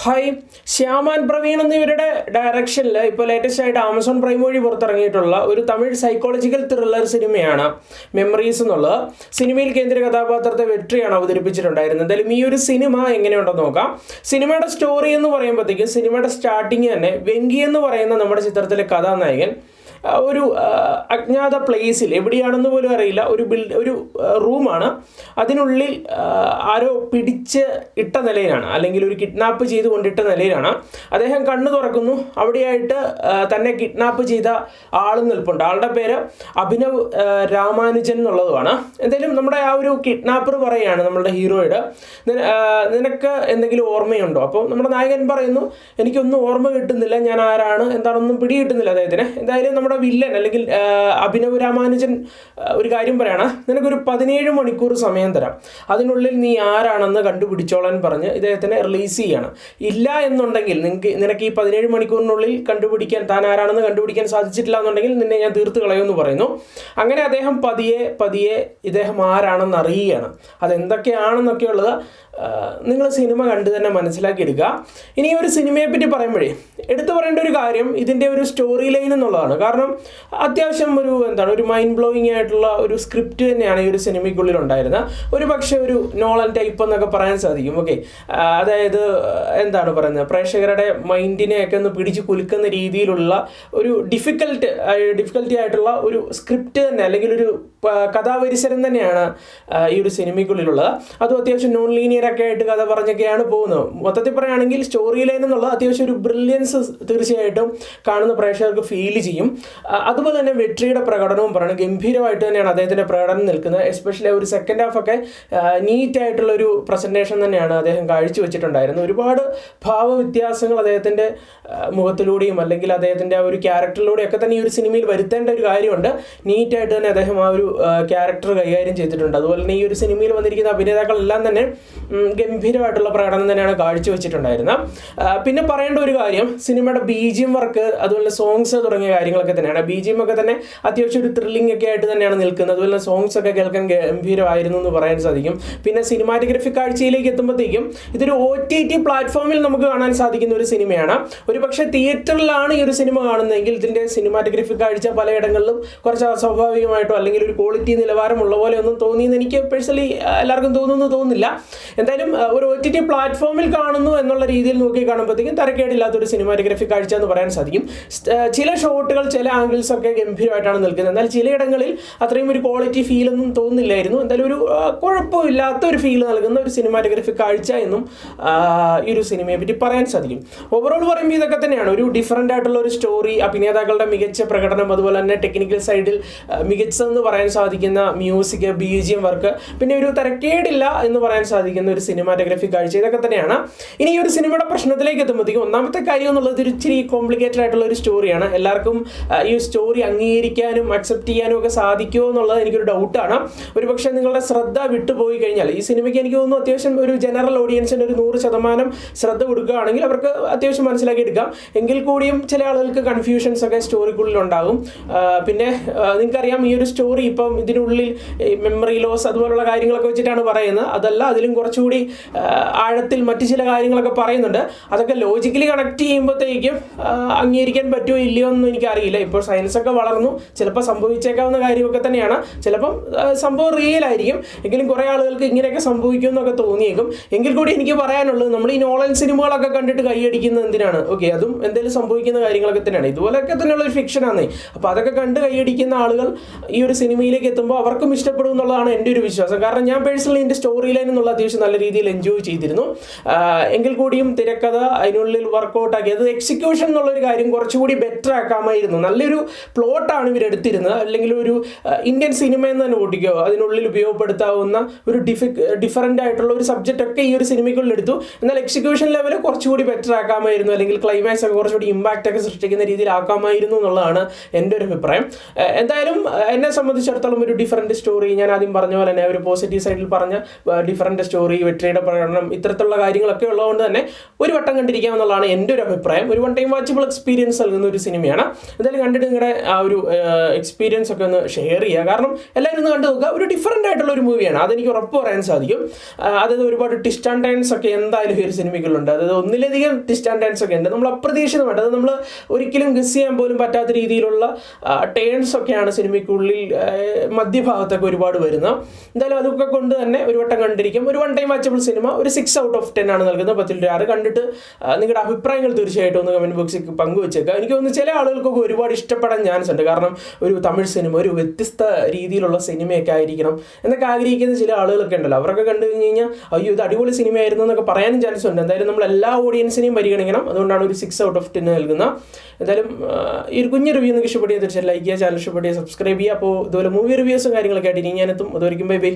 Hi, Shyam and Praveen എന്നിവരുടെ ഡയറക്ഷനിൽ ഇപ്പോൾ ലേറ്റസ്റ്റ് ആയിട്ട് ആമസോൺ പ്രൈം വഴി പുറത്തിറങ്ങിയിട്ടുള്ള ഒരു തമിഴ് സൈക്കോളജിക്കൽ ത്രില്ലർ സിനിമയാണ് മെമ്മറീസ് എന്നുള്ളത്. സിനിമയിൽ കേന്ദ്ര കഥാപാത്രത്തെ വെട്രിയാണ് അവതരിപ്പിച്ചിട്ടുണ്ടായിരുന്നത്. എന്തായാലും ഈ ഒരു സിനിമ എങ്ങനെയുണ്ടെന്ന് നോക്കാം. സിനിമയുടെ സ്റ്റോറി എന്ന് പറയുമ്പോഴത്തേക്കും സിനിമയുടെ സ്റ്റാർട്ടിങ് തന്നെ വെങ്കി എന്ന് പറയുന്ന നമ്മുടെ ചിത്രത്തിലെ കഥാനായകൻ ഒരു അജ്ഞാത പ്ലേസിൽ, എവിടെയാണെന്ന് പോലും അറിയില്ല, ഒരു റൂമാണ്. അതിനുള്ളിൽ ആരോ പിടിച്ച് ഇട്ട നിലയിലാണ്, അല്ലെങ്കിൽ ഒരു കിഡ്നാപ്പ് ചെയ്ത് കൊണ്ടിട്ട നിലയിലാണ്. അദ്ദേഹം കണ്ണു തുറക്കുന്നു. അവിടെയായിട്ട് തന്നെ കിഡ്നാപ്പ് ചെയ്ത ആൾ നിൽപ്പുണ്ട്. ആളുടെ പേര് അഭിനവ് രാമാനുജൻ എന്നുള്ളതുമാണ്. എന്തായാലും നമ്മുടെ ആ ഒരു കിഡ്നാപ്പർ പറയുകയാണ് നമ്മളുടെ ഹീറോയുടെ, നിനക്ക് എന്തെങ്കിലും ഓർമ്മയുണ്ടോ? അപ്പോൾ നമ്മുടെ നായകൻ പറയുന്നു, എനിക്കൊന്നും ഓർമ്മ കിട്ടുന്നില്ല, ഞാൻ ആരാണ് എന്താണെന്നും പിടി കിട്ടുന്നില്ല അദ്ദേഹത്തിന്. എന്തായാലും നമ്മുടെ വില്ലൻ അല്ലെങ്കിൽ അഭിനവ് രാമാനുജൻ ഒരു കാര്യം പറയാണ്, നിനക്കൊരു 17 മണിക്കൂർ സമയം തരാം, അതിനുള്ളിൽ നീ ആരാണെന്ന് കണ്ടുപിടിച്ചോളാൻ പറഞ്ഞ് ഇദ്ദേഹത്തിനെ റിലീസ് ചെയ്യാണ്. ഇല്ല എന്നുണ്ടെങ്കിൽ നിനക്ക് ഈ 17 മണിക്കൂറിനുള്ളിൽ താൻ ആരാണെന്ന് കണ്ടുപിടിക്കാൻ സാധിച്ചിട്ടില്ല എന്നുണ്ടെങ്കിൽ നിന്നെ ഞാൻ തീർത്ത് കളയുമെന്ന് പറയുന്നു. അങ്ങനെ അദ്ദേഹം പതിയെ ഇദ്ദേഹം ആരാണെന്ന് അറിയുകയാണ്. അതെന്തൊക്കെയാണെന്നൊക്കെയുള്ളത് നിങ്ങൾ സിനിമ കണ്ട് തന്നെ മനസ്സിലാക്കിയെടുക്കുക. ഇനി ഒരു സിനിമയെ പറ്റി പറയുമ്പോഴേ എടുത്തു പറയേണ്ട ഒരു കാര്യം ഇതിൻ്റെ ഒരു സ്റ്റോറി ലൈൻ എന്നുള്ളതാണ്. കാരണം അത്യാവശ്യം ഒരു മൈൻഡ് ബ്ലോയിങ് ആയിട്ടുള്ള ഒരു സ്ക്രിപ്റ്റ് തന്നെയാണ് ഈ ഒരു സിനിമയ്ക്കുള്ളിൽ ഉണ്ടായിരുന്നത്. ഒരു പക്ഷേ ഒരു നോളൻ ടൈപ്പ് എന്നൊക്കെ പറയാൻ സാധിക്കും. ഓക്കെ, അതായത് പ്രേക്ഷകരുടെ മൈൻഡിനെയൊക്കെ ഒന്ന് പിടിച്ച് കുലുക്കുന്ന രീതിയിലുള്ള ഒരു ഡിഫിക്കൽറ്റി ആയിട്ടുള്ള ഒരു സ്ക്രിപ്റ്റ് തന്നെ, അല്ലെങ്കിൽ ഒരു കഥാപരിസരം തന്നെയാണ് ഈ ഒരു സിനിമയ്ക്കുള്ളിലുള്ളത്. അതും അത്യാവശ്യം നോൺ ലീനിയർ ഒക്കെ ആയിട്ട് കഥ പറഞ്ഞൊക്കെയാണ് പോകുന്നത്. മൊത്തത്തിൽ പറയുകയാണെങ്കിൽ സ്റ്റോറി ലൈൻ എന്നുള്ളത് അത്യാവശ്യം ഒരു ബ്രില്യൻസ് തീർച്ചയായിട്ടും കാണുന്ന പ്രേക്ഷകർക്ക് ഫീൽ ചെയ്യും. അതുപോലെ തന്നെ വെട്രിയുടെ പ്രകടനവും പറയുന്നത് ഗംഭീരമായിട്ട് തന്നെയാണ് അദ്ദേഹത്തിൻ്റെ പ്രകടനം നിൽക്കുന്നത്. എസ്പെഷ്യലി ഒരു സെക്കൻഡ് ഹാഫ് ഒക്കെ നീറ്റായിട്ടുള്ളൊരു പ്രസൻറ്റേഷൻ തന്നെയാണ് അദ്ദേഹം കാഴ്ചവെച്ചിട്ടുണ്ടായിരുന്നത്. ഒരുപാട് ഭാവവ്യത്യാസങ്ങൾ അദ്ദേഹത്തിൻ്റെ മുഖത്തിലൂടെയും അല്ലെങ്കിൽ അദ്ദേഹത്തിൻ്റെ ആ ഒരു ക്യാരക്ടറിലൂടെയൊക്കെ തന്നെ ഈ ഒരു സിനിമയിൽ വരുത്തേണ്ട ഒരു കാര്യമുണ്ട്. നീറ്റായിട്ട് തന്നെ അദ്ദേഹം ആ ഒരു ക്യാരക്ടർ കൈകാര്യം ചെയ്തിട്ടുണ്ട്. അതുപോലെ തന്നെ ഈ ഒരു സിനിമയിൽ വന്നിരിക്കുന്ന അഭിനേതാക്കളെല്ലാം തന്നെ ഗംഭീരമായിട്ടുള്ള പ്രകടനം തന്നെയാണ് കാഴ്ചവെച്ചിട്ടുണ്ടായിരുന്നത്. പിന്നെ പറയേണ്ട ഒരു കാര്യം, സിനിമയുടെ BGM വർക്ക്, അതുപോലെ സോങ്സ് തുടങ്ങിയ കാര്യങ്ങളൊക്കെ തന്നെയാണ്. BGM ഒക്കെ തന്നെ അത്യാവശ്യം ഒരു ത്രില്ലിംഗ് ഒക്കെ ആയിട്ട് തന്നെയാണ് നിൽക്കുന്നത്. അതുപോലെ സോങ്സ് ഒക്കെ കേൾക്കാൻ ഗംഭീരമായിരുന്നു എന്ന് പറയാൻ സാധിക്കും. പിന്നെ സിനിമാറ്റോഗ്രഫി കാഴ്ചയിലേക്ക് എത്തുമ്പോഴത്തേക്കും ഇതൊരു OTT പ്ലാറ്റ്ഫോമിൽ നമുക്ക് കാണാൻ സാധിക്കുന്ന ഒരു സിനിമയാണ്. ഒരു പക്ഷേ തിയേറ്ററിലാണ് ഈ ഒരു സിനിമ കാണുന്നതെങ്കിൽ ഇതിൻ്റെ സിനിമാറ്റോഗ്രഫി കാഴ്ച പലയിടങ്ങളിലും കുറച്ച് അസ്വാഭാവികമായിട്ടോ അല്ലെങ്കിൽ ഒരു ക്വാളിറ്റി നിലവാരമുള്ള പോലെ ഒന്നും തോന്നിയെന്ന് എനിക്ക് പേഴ്സണലി എല്ലാവർക്കും തോന്നുന്നില്ല. എന്തായാലും ഒരു OTT പ്ലാറ്റ്ഫോമിൽ കാണുന്നു എന്നുള്ള രീതിയിൽ നോക്കി കാണുമ്പോഴത്തേക്കും തരക്കേടില്ലാത്തൊരു സിനിമാറ്റോഗ്രഫി കാഴ്ച എന്ന് പറയാൻ സാധിക്കും. ചില ഷോട്ടുകൾ, ചില ആംഗിൾസ് ഒക്കെ ഗംഭീരമായിട്ടാണ് നിൽക്കുന്നത്. എന്നാൽ ചിലയിടങ്ങളിൽ അത്രയും ഒരു ക്വാളിറ്റി ഫീലൊന്നും തോന്നുന്നില്ലായിരുന്നു. എന്തായാലും ഒരു കുഴപ്പമില്ലാത്ത ഒരു ഫീൽ നൽകുന്ന ഒരു സിനിമാറ്റോഗ്രഫി കാഴ്ച എന്നും ഈ ഒരു സിനിമയെ പറ്റി പറയാൻ സാധിക്കും. ഓവറോൾ പറയുമ്പോൾ ഇതൊക്കെ തന്നെയാണ്. ഒരു ഡിഫറൻ്റ് ആയിട്ടുള്ള ഒരു സ്റ്റോറി, അഭിനേതാക്കളുടെ മികച്ച പ്രകടനം, അതുപോലെ തന്നെ ടെക്നിക്കൽ സൈഡിൽ മികച്ചതെന്ന് പറയാൻ സാധിക്കുന്ന മ്യൂസിക്, BGM വർക്ക്, പിന്നെ ഒരു തരക്കേടില്ല എന്ന് പറയാൻ സാധിക്കുന്ന ഒരു സിനിമാറ്റോഗ്രഫി കാഴ്ച, ഇതൊക്കെ തന്നെയാണ്. ഇനി ഈ ഒരു സിനിമയുടെ പ്രശ്നത്തിലേക്ക് എത്തുമ്പോഴത്തേക്കും ഒന്നാമത്തെ കാര്യം എന്നുള്ളത് ഒരു ഇച്ചിരി കോംപ്ലിക്കേറ്റഡ് ആയിട്ടുള്ള ഒരു സ്റ്റോറിയാണ്. എല്ലാവർക്കും ഈ സ്റ്റോറി അംഗീകരിക്കാനും അക്സെപ്റ്റ് ചെയ്യാനും ഒക്കെ സാധിക്കുമോ എന്നുള്ളത് എനിക്കൊരു ഡൗട്ടാണ്. ഒരുപക്ഷെ നിങ്ങളുടെ ശ്രദ്ധ വിട്ടുപോയി കഴിഞ്ഞാൽ ഈ സിനിമയ്ക്ക് എനിക്ക് തോന്നുന്നു അത്യാവശ്യം ഒരു ജനറൽ ഓഡിയൻസിൻ്റെ ഒരു 100% ശ്രദ്ധ കൊടുക്കുകയാണെങ്കിൽ അവർക്ക് അത്യാവശ്യം മനസ്സിലാക്കി എടുക്കാം. എങ്കിൽ കൂടിയും ചില ആളുകൾക്ക് കൺഫ്യൂഷൻസ് ഒക്കെ സ്റ്റോറിക്കുള്ളിൽ ഉണ്ടാകും. പിന്നെ നിങ്ങൾക്കറിയാം, ഈ ഒരു സ്റ്റോറി ഇപ്പം ഇതിനുള്ളിൽ മെമ്മറി ലോസ് അതുപോലുള്ള കാര്യങ്ങളൊക്കെ വെച്ചിട്ടാണ് പറയുന്നത്. അതല്ല, അതിലും കുറച്ചുകൂടി ആഴത്തിൽ മറ്റു ചില കാര്യങ്ങളൊക്കെ പറയുന്നുണ്ട്. അതൊക്കെ ലോജിക്കലി കണക്ട് ചെയ്യുമ്പോഴത്തേക്കും അംഗീകരിക്കാൻ പറ്റുമോ ഇല്ലയോ എന്നും എനിക്കറിയില്ല. ഇപ്പോൾ സയൻസൊക്കെ വളർന്നു, ചിലപ്പോൾ സംഭവിച്ചേക്കാവുന്ന കാര്യമൊക്കെ തന്നെയാണ്. ചിലപ്പം സംഭവം റിയൽ ആയിരിക്കും, എങ്കിലും കുറേ ആളുകൾക്ക് ഇങ്ങനെയൊക്കെ സംഭവിക്കും എന്നൊക്കെ തോന്നിയേക്കും. എങ്കിൽ കൂടി എനിക്ക് പറയാനുള്ളത്, നമ്മൾ ഈ നോളൻ സിനിമകളൊക്കെ കണ്ടിട്ട് കൈയടിക്കുന്നത് എന്തിനാണ്? ഓക്കെ, അതും എന്തെങ്കിലും സംഭവിക്കുന്ന കാര്യങ്ങളൊക്കെ തന്നെയാണ്. ഇതുപോലെയൊക്കെ തന്നെയുള്ളൊരു ഫിക്ഷനാണ്. അപ്പോൾ അതൊക്കെ കണ്ട് കൈയടിക്കുന്ന ആളുകൾ ഈ ഒരു സിനിമയിലേക്ക് എത്തുമ്പോൾ അവർക്കും ഇഷ്ടപ്പെടും എന്നുള്ളതാണ് എൻ്റെ ഒരു വിശ്വാസം. കാരണം ഞാൻ പേഴ്സണലി എൻ്റെ സ്റ്റോറി ലൈൻ എന്നുള്ള അത്യാവശ്യം നല്ല രീതിയിൽ എൻജോയ് ചെയ്തിരുന്നു. എങ്കിൽ കൂടിയും തിരക്കഥ അതിനുള്ളിൽ വർക്കൗട്ട് ആക്കി, അത് എക്സിക്യൂഷൻ എന്നുള്ളൊരു കാര്യം കുറച്ചുകൂടി ബെറ്റർ ആക്കാമായിരുന്നു. നല്ലൊരു പ്ലോട്ടാണ് ഇവരെടുത്തിരുന്നത്. അല്ലെങ്കിൽ ഒരു ഇന്ത്യൻ സിനിമ എന്ന് തന്നെ ഓടിക്കോ, അതിനുള്ളിൽ ഉപയോഗപ്പെടുത്താവുന്ന ഒരു ഡിഫറൻ്റ് ആയിട്ടുള്ള ഒരു സബ്ജക്റ്റ് ഒക്കെ ഈ ഒരു സിനിമയ്ക്കുള്ളിൽ എടുത്തു. എന്നാൽ എക്സിക്യൂഷൻ ലെവൽ കുറച്ചുകൂടി ബെറ്റർ ആക്കാമായിരുന്നു, അല്ലെങ്കിൽ ക്ലൈമാക്സ് ഒക്കെ കുറച്ചുകൂടി ഇമ്പാക്റ്റ് ഒക്കെ സൃഷ്ടിക്കുന്ന രീതിയിൽ ആക്കാമായിരുന്നു എന്നുള്ളതാണ് എൻ്റെ ഒരു അഭിപ്രായം. എന്തായാലും എന്നെ സംബന്ധിച്ചിടത്തോളം ഒരു ഡിഫറൻറ്റ് സ്റ്റോറി, ഞാൻ ആദ്യം പറഞ്ഞ പോലെ തന്നെ ഒരു പോസിറ്റീവ് സൈഡിൽ പറഞ്ഞ ഡിഫറൻറ്റ് സ്റ്റോറി, വെട്രിയുടെ പ്രകടനം, ഇത്തരത്തിലുള്ള കാര്യങ്ങളൊക്കെ ഉള്ളതുകൊണ്ട് തന്നെ ഒരു വട്ടം കണ്ടിരിക്കാം എന്നുള്ളതാണ് എൻ്റെ ഒരു അഭിപ്രായം. ഒരു വൺ ടൈം വാച്ചബിൾ എക്സ്പീരിയൻസ് നൽകുന്ന ഒരു സിനിമയാണ്. എന്തായാലും കണ്ടിട്ട് നിങ്ങളുടെ ആ ഒരു എക്സ്പീരിയൻസ് ഒക്കെ ഒന്ന് ഷെയർ ചെയ്യുക. കാരണം എല്ലാവരും ഒന്ന് കണ്ടു നോക്കുക. ഒരു ഡിഫറൻ്റ് ആയിട്ടുള്ള ഒരു മൂവിയാണ്, അതെനിക്ക് ഉറപ്പ് പറയാൻ സാധിക്കും. അതായത് ഒരുപാട് ട്വിസ്റ്റ് ആൻഡ് ടേൺസ് ഒക്കെ എന്തായാലും ഈ ഒരു സിനിമയ്ക്കുള്ളുണ്ട്. അതായത് ഒന്നിലധികം ട്വിസ്റ്റ് ആൻഡ് ടേൺസ് ഒക്കെ ഉണ്ട്. നമ്മൾ അപ്രതീക്ഷിതമായിട്ട്, അത് നമ്മൾ ഒരിക്കലും ഗസ് ചെയ്യാൻ പോലും പറ്റാത്ത രീതിയിലുള്ള ടേൺസ് ഒക്കെയാണ് സിനിമയ്ക്കുള്ളിൽ മധ്യഭാഗത്തൊക്കെ ഒരുപാട് വരുന്നത്. എന്തായാലും അതൊക്കെ കൊണ്ട് തന്നെ ഒരു വട്ടം കണ്ടിരിക്കും. ഒരു വൺ ടൈം വാച്ചബിൾ സിനിമ. ഒരു 6 out of 10 ആണ് നൽകുന്നത്. 10/6. കണ്ടിട്ട് നിങ്ങളുടെ അഭിപ്രായങ്ങൾ തീർച്ചയായിട്ടും ഒന്ന് കമൻറ്റ് ബോക്സിൽ പങ്കുവെച്ചേക്കുക. എനിക്ക് തോന്നുന്നു ചില ആളുകൾക്കൊക്കെ ഒരുപാട് ഇഷ്ടപ്പെടാൻ ചാൻസ് ഉണ്ട്. കാരണം ഒരു തമിഴ് സിനിമ, ഒരു വ്യത്യസ്ത രീതിയിലുള്ള സിനിമയൊക്കെ ആയിരിക്കണം എന്നൊക്കെ ആഗ്രഹിക്കുന്ന ചില ആളുകളൊക്കെ ഉണ്ടല്ലോ. അവരൊക്കെ കണ്ടു കഴിഞ്ഞ് കഴിഞ്ഞാൽ അയ്യോ ഇത് അടിപൊളി സിനിമയായിരുന്നു എന്നൊക്കെ പറയാനും ചാൻസ് ഉണ്ട്. എന്തായാലും നമ്മൾ എല്ലാ ഓഡിയൻസിനെയും പരിഗണിക്കണം. അതുകൊണ്ടാണ് ഒരു 6 out of 10 നൽകുന്നത്. എന്തായാലും ഈ ഒരു കുഞ്ഞു റിവ്യൂ നിങ്ങൾക്ക് ഇഷ്ടപ്പെടുക തീർച്ചയായും ലൈക്ക് ചെയ്യുക, ചാനൽ ഇഷ്ടപ്പെടുക സബ്സ്ക്രൈബ് ചെയ്യുക. അപ്പോൾ ഇതുപോലെ മൂവി റിവ്യൂസും കാര്യങ്ങളൊക്കെ ആയിട്ട് ഇനി ഞാനെത്തും. അതുവരെയും ബൈ ബൈ.